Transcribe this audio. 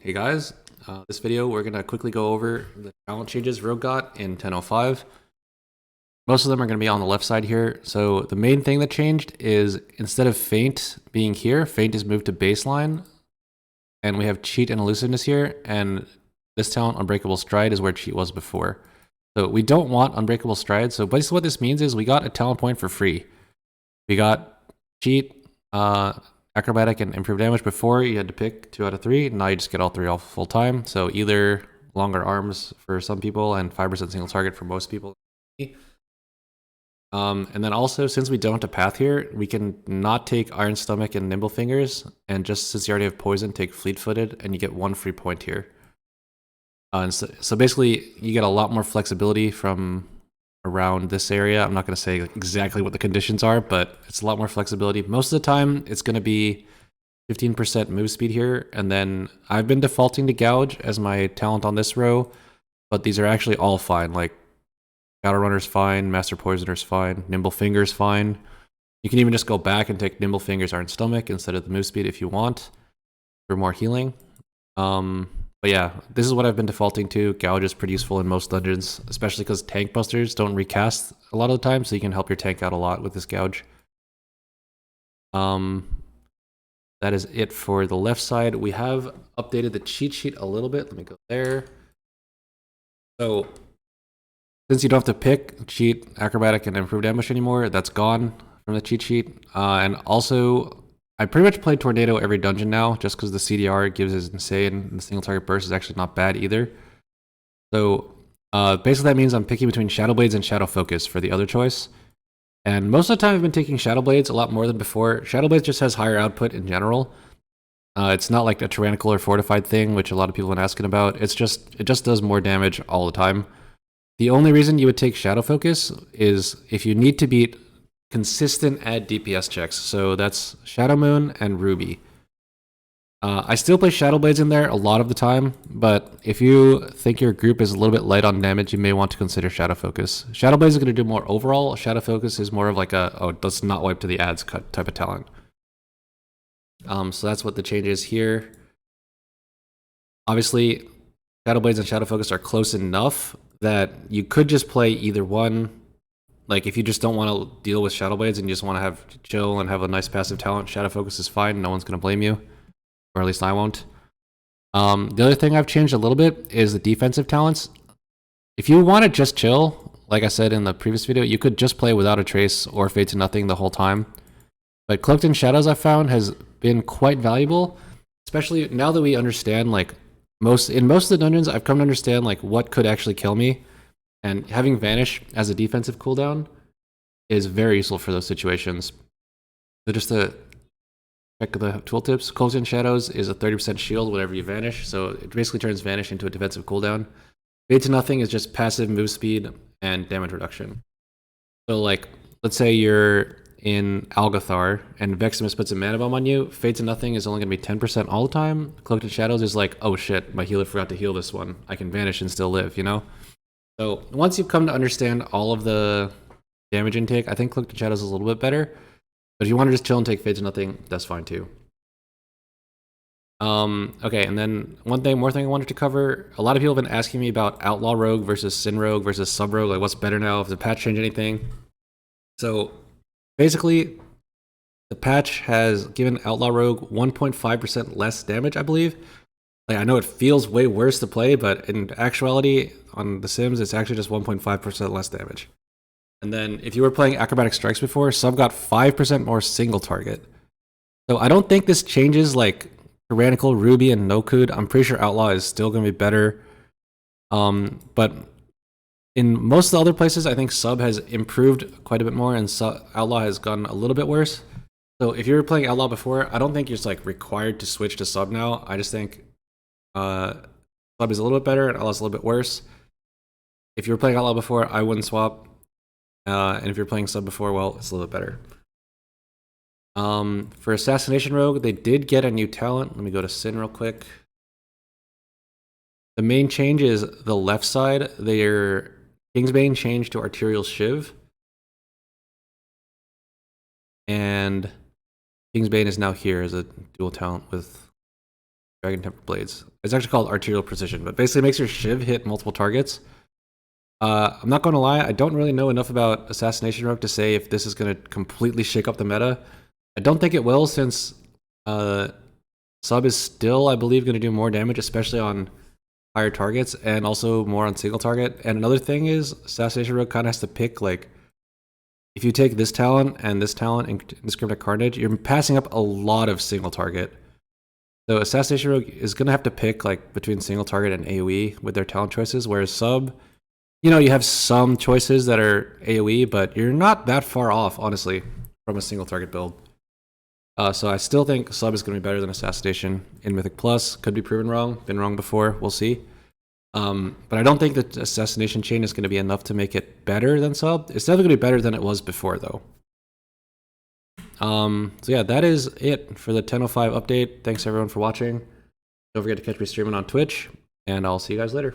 Hey guys, this video we're gonna quickly go over the talent changes Rogue got in 10.05. Most of them are gonna be on the left side here. So the main thing that changed is instead of feint being here, feint is moved to baseline, and we have cheat and elusiveness here, and this talent, Unbreakable Stride, is where cheat was before. So we don't want Unbreakable Stride. So basically what this means is we got a talent point for free. We got cheat, acrobatic, and improved damage. Before you had to pick 2 out of 3. Now you just get all 3 off full time. So either longer arms for some people and 5% single target for most people. And then also, since we don't have a path here, we can not take Iron Stomach and Nimble Fingers, and just since you already have Poison, take Fleet Footed, and you get 1 free point here. And so basically, you get a lot more flexibility from around this area. I'm not going to say exactly what the conditions are, but it's a lot more flexibility. Most of the time, it's going to be 15% move speed here, and then I've been defaulting to Gouge as my talent on this row, but these are actually all fine. Like Battle Runner's fine, Master Poisoner's fine, Nimble Finger's fine. You can even just go back and take Nimble Finger's Iron Stomach instead of the move speed if you want for more healing. But yeah, this is what I've been defaulting to. Gouge is pretty useful in most dungeons, especially because tank busters don't recast a lot of the time, so you can help your tank out a lot with this Gouge. That is it for the left side. We have updated the cheat sheet a little bit. Let me go there. So since you don't have to pick cheat, acrobatic, and improved damage anymore, that's gone from the cheat sheet. And also, I pretty much play Tornado every dungeon now, just because the CDR gives is insane, and the single target burst is actually not bad either. So basically that means I'm picking between Shadow Blades and Shadow Focus for the other choice. And most of the time I've been taking Shadow Blades a lot more than before. Shadow Blades just has higher output in general. It's not like a Tyrannical or Fortified thing, which a lot of people have been asking about. It just does more damage all the time. The only reason you would take Shadow Focus is if you need to beat consistent add DPS checks. So that's Shadow Moon and Ruby. I still play Shadow Blades in there a lot of the time, but if you think your group is a little bit light on damage, you may want to consider Shadow Focus. Shadow Blades is going to do more overall. Shadow Focus is more of like a, oh, let's not wipe to the ads cut type of talent. So that's what the change is here. Obviously, Shadow Blades and Shadow Focus are close enough that you could just play either one. Like, if you just don't want to deal with Shadow Blades and you just want to have chill and have a nice passive talent, Shadow Focus is fine. No one's going to blame you. Or at least I won't. The other thing I've changed a little bit is the defensive talents. If you want to just chill, like I said in the previous video, you could just play without a trace or fade to nothing the whole time. But Cloaked in Shadows I've found has been quite valuable, especially now that we understand, like, in most of the dungeons, I've come to understand, like, what could actually kill me. And having Vanish as a defensive cooldown is very useful for those situations. So just to check the tooltips, Cloaked in Shadows is a 30% shield whenever you Vanish, so it basically turns Vanish into a defensive cooldown. Fade to Nothing is just passive move speed and damage reduction. So like, let's say you're in Algathar and Veximus puts a Mana Bomb on you, Fade to Nothing is only going to be 10% all the time. Cloaked in Shadows is like, oh shit, my healer forgot to heal this one. I can Vanish and still live, you know? So once you've come to understand all of the damage intake, I think Cloaked in Shadows is a little bit better. But if you want to just chill and take Fade to Nothing, that's fine too. Okay, and then more thing I wanted to cover. A lot of people have been asking me about Outlaw Rogue versus Sin Rogue versus Sub Rogue. Like, what's better now? If the patch changed anything? So basically, the patch has given Outlaw Rogue 1.5% less damage, I believe. Like, I know it feels way worse to play, but in actuality, on The Sims, it's actually just 1.5% less damage. And then if you were playing Acrobatic Strikes before, Sub got 5% more single target. So I don't think this changes like Tyrannical, Ruby, and No-Code. I'm pretty sure Outlaw is still going to be better. But in most of the other places, I think Sub has improved quite a bit more, and Outlaw has gotten a little bit worse. So if you were playing Outlaw before, I don't think you're just like required to switch to Sub now. I just think Sub is a little bit better and Outlaw's a little bit worse. If you were playing Outlaw before, I wouldn't swap. And if you're playing Sub before, well, it's a little bit better. For Assassination Rogue, they did get a new talent. Let me go to Sin real quick. The main change is the left side. Their Kingsbane changed to Arterial Shiv. And Kingsbane is now here as a dual talent with Dragon Temper Blades. It's actually called Arterial Precision, but basically makes your Shiv hit multiple targets. I'm not going to lie, I don't really know enough about Assassination Rogue to say if this is going to completely shake up the meta. I don't think it will, since sub is still, I believe, going to do more damage, especially on higher targets, and also more on single target. And another thing is, Assassination Rogue kind of has to pick, like, if you take this talent and this talent in Indiscriminate Carnage, you're passing up a lot of single target. So Assassination Rogue is going to have to pick, like, between single target and AoE with their talent choices, whereas sub, you know, you have some choices that are AoE, but you're not that far off, honestly, from a single target build. So I still think sub is going to be better than Assassination in Mythic Plus. Could be proven wrong. Been wrong before. We'll see. But I don't think that Assassination Chain is going to be enough to make it better than sub. It's definitely going to be better than it was before, though. So yeah, that is it for the 10:05 update. Thanks everyone for watching. Don't forget to catch me streaming on Twitch, and I'll see you guys later.